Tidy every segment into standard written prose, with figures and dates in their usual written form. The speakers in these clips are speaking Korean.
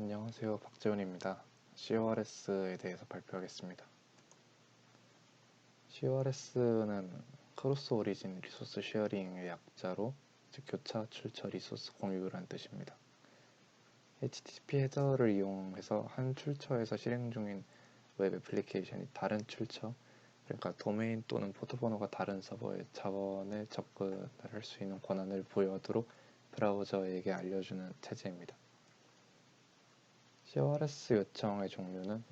안녕하세요. 박재훈입니다. CORS에 대해서 발표하겠습니다. CORS는 크로스 오리진 리소스 쉐어링의 약자로 교차 출처 리소스 공유란 뜻입니다. HTTP 헤더를 이용해서 한 출처에서 실행 중인 웹 애플리케이션이 다른 출처, 그러니까 도메인 또는 포트번호가 다른 서버의 자원에 접근을 할 수 있는 권한을 부여하도록 브라우저에게 알려주는 체제입니다. CORS 요청의 종류는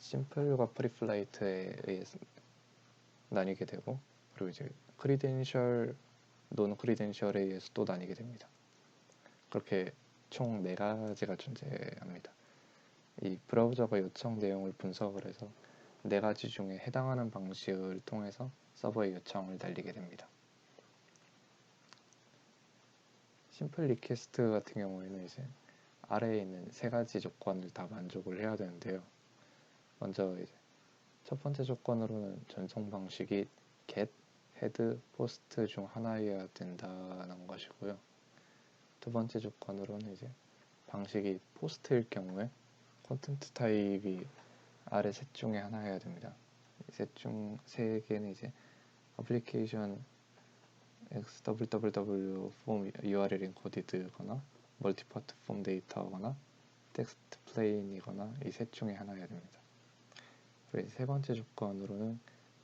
심플과 프리플라이트에 의해서 나뉘게 되고, 그리고 크리덴셜, 논 크리덴셜에 의해서 또 나뉘게 됩니다. 그렇게 총 4가지가 존재합니다. 이 브라우저가 요청 내용을 분석을 해서 4가지 중에 해당하는 방식을 통해서 서버에 요청을 날리게 됩니다. 심플 리퀘스트 같은 경우에는 아래에 있는 3가지 조건을 다 만족을 해야 되는데요. 먼저 첫 번째 조건으로는 전송 방식이 get, head, post 중 하나여야 된다는 것이고요. 두 번째 조건으로는 방식이 post일 경우에 콘텐트 타입이 아래 셋 중에 하나여야 됩니다. 세 개는 애플리케이션 XWWW 폼 URL 인코디드거나 멀티파트 폼 데이터거나 텍스트 플레인이거나 이 셋 중에 하나여야 됩니다. 그리고 세 번째 조건으로는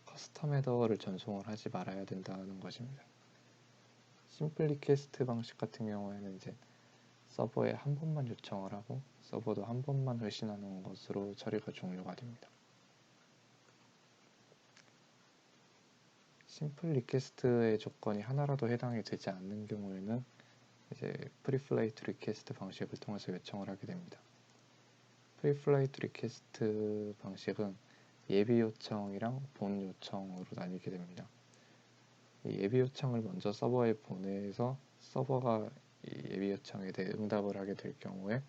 커스텀 헤더를 전송을 하지 말아야 된다는 것입니다. 심플 리퀘스트 방식 같은 경우에는 서버에 한 번만 요청을 하고 서버도 한 번만 회신하는 것으로 처리가 종료가 됩니다. 심플 리퀘스트의 조건이 하나라도 해당이 되지 않는 경우에는 프리플라이트 리퀘스트 방식을 통해서 요청을 하게 됩니다. 프리플라이트 리퀘스트 방식은 예비 요청이랑 본 요청으로 나뉘게 됩니다. 이 예비 요청을 먼저 서버에 보내서 서버가 이 예비 요청에 대해 응답을 하게 될 경우에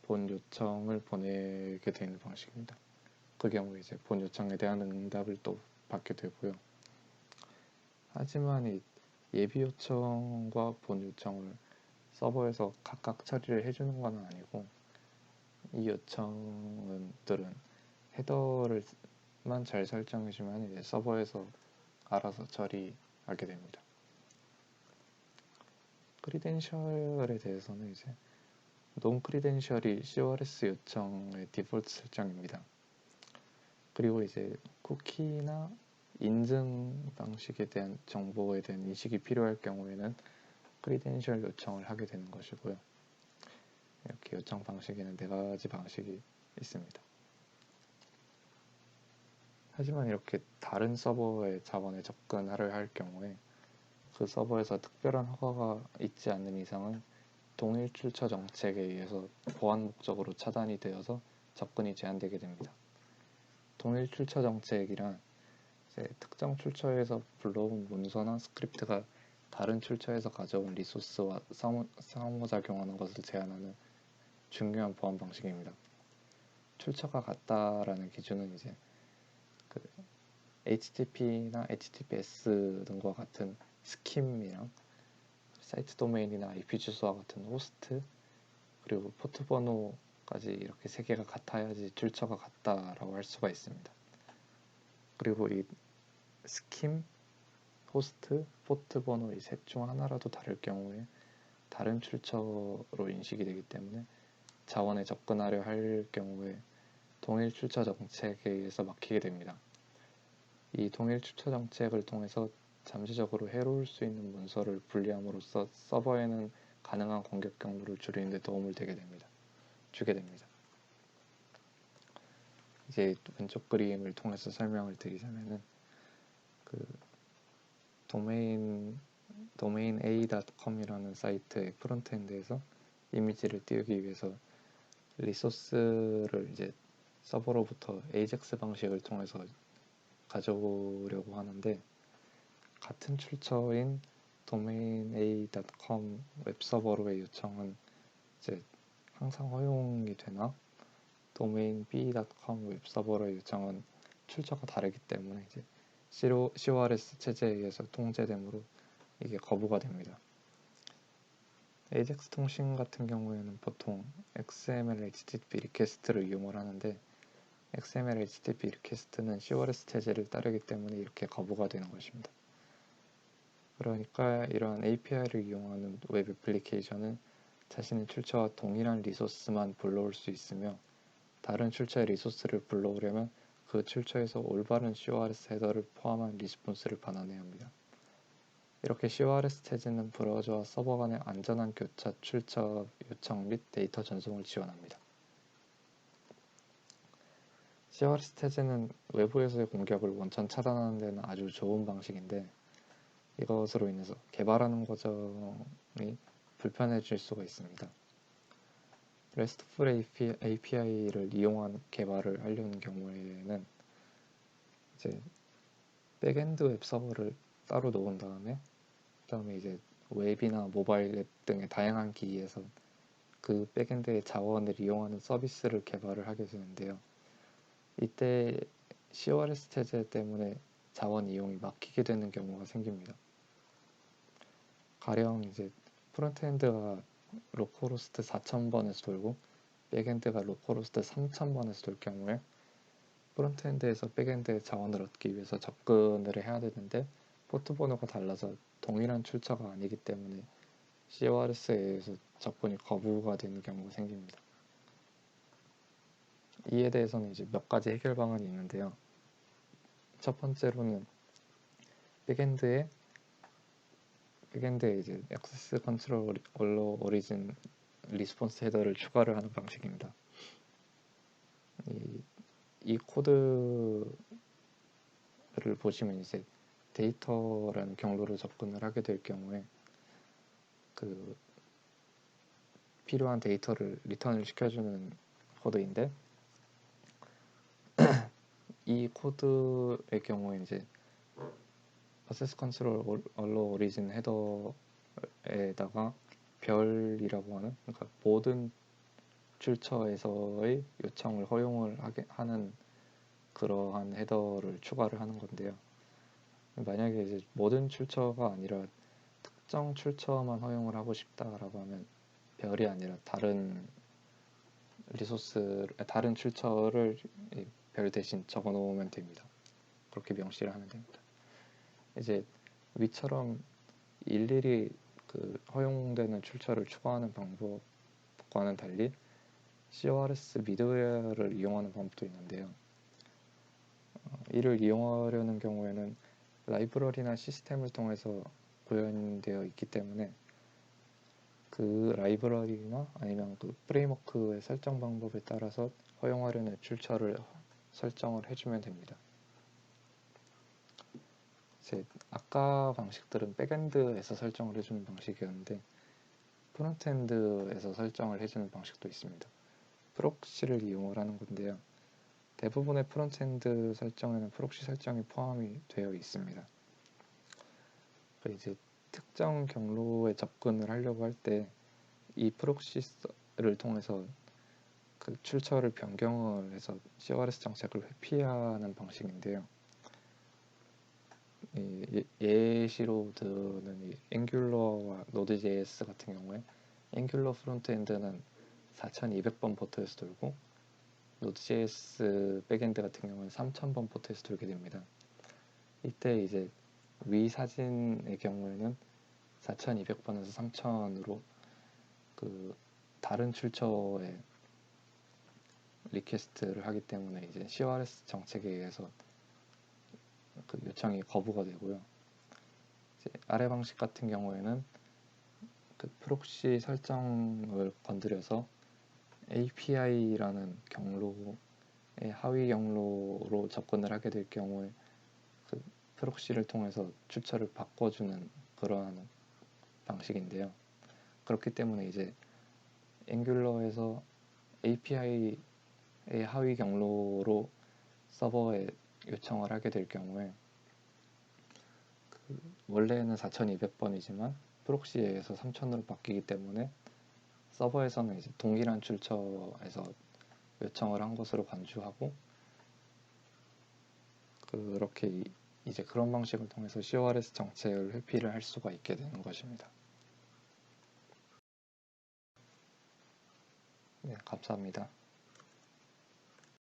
본 요청을 보내게 되는 방식입니다. 그 경우에 본 요청에 대한 응답을 또 받게 되고요. 하지만 이 예비 요청과 본 요청을 서버에서 각각 처리를 해주는 건 아니고, 이 요청들은 헤더를만 잘 설정해주면 서버에서 알아서 처리하게 됩니다. 크리덴셜에 대해서는 논 크리덴셜이 CORS 요청의 디폴트 설정입니다. 그리고 쿠키나 인증 방식에 대한 정보에 대한 인식이 필요할 경우에는 크리덴셜 요청을 하게 되는 것이고요. 이렇게 요청 방식에는 4가지 방식이 있습니다. 하지만 이렇게 다른 서버의 자원에 접근을 할 경우에 그 서버에서 특별한 허가가 있지 않는 이상은 동일 출처 정책에 의해서 보안 목적으로 차단이 되어서 접근이 제한되게 됩니다. 동일 출처 정책이란 특정 출처에서 불러온 문서나 스크립트가 다른 출처에서 가져온 리소스와 상호작용하는 것을 제한하는 중요한 보안 방식입니다. 출처가 같다라는 기준은 HTTP나 HTTPS 등과 같은 스킴이랑 사이트 도메인이나 IP 주소와 같은 호스트, 그리고 포트 번호까지 이렇게 3개가 같아야지 출처가 같다라고 할 수가 있습니다. 그리고 이 스킴, 호스트, 포트 번호 이 셋 중 하나라도 다를 경우에 다른 출처로 인식이 되기 때문에 자원에 접근하려 할 경우에 동일 출처 정책에 의해서 막히게 됩니다. 이 동일 출처 정책을 통해서 잠재적으로 해로울 수 있는 문서를 분리함으로써 서버에는 가능한 공격 경로를 줄이는 데 도움을 주게 됩니다. 왼쪽 그림을 통해서 설명을 드리자면은 도메인 a.com이라는 사이트의 프론트엔드에서 이미지를 띄우기 위해서 리소스를 서버로부터 AJAX 방식을 통해서 가져오려고 하는데, 같은 출처인 도메인 a.com 웹서버로의 요청은 항상 허용이 되나, 도메인 b.com 웹서버로의 요청은 출처가 다르기 때문에 CORS 체제에 의해서 통제되므로 이게 거부가 됩니다. AJAX 통신 같은 경우에는 보통 XML HTTP 리퀘스트를 이용을 하는데 XML HTTP 리퀘스트는 CORS 체제를 따르기 때문에 이렇게 거부가 되는 것입니다. 그러니까 이러한 API를 이용하는 웹 애플리케이션은 자신의 출처와 동일한 리소스만 불러올 수 있으며 다른 출처의 리소스를 불러오려면 그 출처에서 올바른 CORS 헤더를 포함한 리스폰스를 반환해야 합니다. 이렇게 CORS 체제는 브라우저와 서버 간의 안전한 교차, 출처 요청 및 데이터 전송을 지원합니다. CORS 체제는 외부에서의 공격을 원천 차단하는 데는 아주 좋은 방식인데 이것으로 인해서 개발하는 과정이 불편해질 수가 있습니다. RESTful API를 이용한 개발을 하려는 경우에는 이제 백엔드 웹 서버를 따로 놓은 다음에 그다음에 이제 웹이나 모바일 앱 등의 다양한 기기에서 그 백엔드의 자원을 이용하는 서비스를 개발을 하게 되는데요. 이때 CORS 체제 때문에 자원 이용이 막히게 되는 경우가 생깁니다. 가령 이제 프론트엔드가 로컬호스트 4000번에서 돌고 백엔드가 로컬호스트 3000번에서 돌 경우에 프론트엔드에서 백엔드의 자원을 얻기 위해서 접근을 해야 되는데 포트 번호가 달라서 동일한 출처가 아니기 때문에 CORS에 의해서 접근이 거부가 되는 경우가 생깁니다. 이에 대해서는 이제 몇 가지 해결 방안이 있는데요. 첫 번째로는 백엔드에 이제 액세스 컨트롤 얼로 오리진 리스폰스 헤더를 추가를 하는 방식입니다. 이 코드를 보시면 이제 데이터라는 경로로 접근을 하게 될 경우에 그 필요한 데이터를 리턴을 시켜주는 코드인데 이 코드의 경우에 이제 액세스 컨트롤 얼로 오리진 헤더에다가 별이라고 하는 그러니까 모든 출처에서의 요청을 허용을 하는 그러한 헤더를 추가를 하는 건데요. 만약에 이제 모든 출처가 아니라 특정 출처만 허용을 하고 싶다라고 하면 별이 아니라 다른 다른 출처를 별 대신 적어 놓으면 됩니다. 그렇게 명시를 하면 됩니다. 이제 위처럼 일일이 그 허용되는 출처를 추가하는 방법과는 달리 CORS 미드웨어를 이용하는 방법도 있는데요. 이를 이용하려는 경우에는 라이브러리나 시스템을 통해서 구현되어 있기 때문에 그 라이브러리나 아니면 그 프레임워크의 설정 방법에 따라서 허용하려는 출처를 설정을 해주면 됩니다. 이제 아까 방식들은 백엔드에서 설정을 해주는 방식이었는데 프론트엔드에서 설정을 해주는 방식도 있습니다. 프록시를 이용을 하는 건데요. 대부분의 프론트엔드 설정에는 프록시 설정이 포함이 되어 있습니다. 이제 특정 경로에 접근을 하려고 할 때 이 프록시를 통해서 그 출처를 변경을 해서 CORS 정책을 회피하는 방식인데요. 예시로 드는 앵귤러와 노드.js 같은 경우에 앵귤러 프론트엔드는 4200번 포트에서 돌고 노드.js 백엔드 같은 경우는 3000번 포트에서 돌게 됩니다. 이때 이제 위 사진의 경우에는 4200번에서 3000으로 그 다른 출처에 리퀘스트를 하기 때문에 이제 CORS 정책에 의해서 그 요청이 거부가 되고요. 이제 아래 방식 같은 경우에는 그 프록시 설정을 건드려서 API라는 경로의 하위 경로로 접근을 하게 될 경우에 그 프록시를 통해서 출처를 바꿔주는 그러한 방식인데요. 그렇기 때문에 이제 앵귤러에서 API의 하위 경로로 서버에 요청을 하게 될 경우에 그 원래는 4200번이지만 프록시에 의해서 3000으로 바뀌기 때문에 서버에서는 이제 동일한 출처에서 요청을 한 것으로 간주하고 그렇게 이제 그런 방식을 통해서 CORS 정책을 회피를 할 수가 있게 되는 것입니다. 네, 감사합니다.